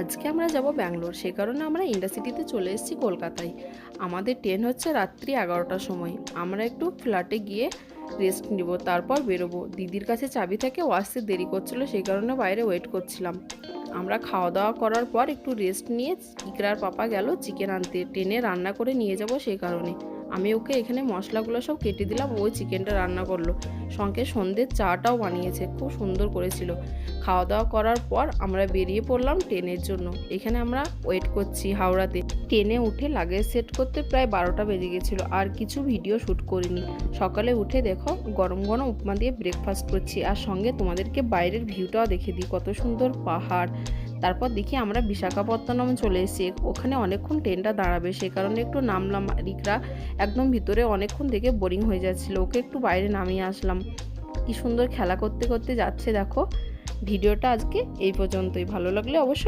আজকে আমরা যাব ব্যাঙ্গালোর, সে কারণে আমরা ইন্টারসিটিতে চলে এসেছি কলকাতায়। আমাদের ট্রেন হচ্ছে রাত্রি 11টার সময়। আমরা একটু ফ্ল্যাটে গিয়ে রেস্ট নিব, তারপর বেরোবো। দিদির কাছে চাবি থাকে, ও আসতে দেরি করছিল, সেই কারণে বাইরে ওয়েট করছিলাম। আমরা খাওয়া দাওয়া করার পর একটু রেস্ট নিয়ে ইকরার পাপা গেল চিকেন আনতে। ট্রেনে রান্না করে নিয়ে যাব, সেই কারণে আমি ওকে এখানে মশলাগুলো সব কেটে দিলাম, ওই চিকেনটা রান্না করলো। সঙ্গে সন্ধ্যের চাটাও বানিয়েছে, খুব সুন্দর করেছিল। খাওয়া দাওয়া করার পর আমরা বেরিয়ে পড়লাম ট্রেনের জন্য। এখানে আমরা ওয়েট করছি হাওড়াতে। ট্রেনে উঠে লাগেজ সেট করতে প্রায় 12টা বেজে গেছিলো, আর কিছু ভিডিও শ্যুট করিনি। সকালে উঠে দেখো গরম গরম উপমা দিয়ে ব্রেকফাস্ট করছি, আর সঙ্গে তোমাদেরকে বাইরের ভিউটাও দেখে দিই, কত সুন্দর পাহাড়। তারপর দেখি আমরা বিশাখাপত্তনম চলে এসেছি। ওখানে অনেকক্ষণ ট্রেনটা দাঁড়াবে, সে কারণে একটু নামলাম। রিকরা একদম ভিতরে অনেকক্ষণ থেকে বোরিং হয়ে যাচ্ছিলো, ওকে একটু বাইরে নামিয়ে আসলাম। কি সুন্দর খেলা করতে করতে যাচ্ছে দেখো। ভিডিওটা আজকে এই পর্যন্তই। ভালো লাগলে অবশ্যই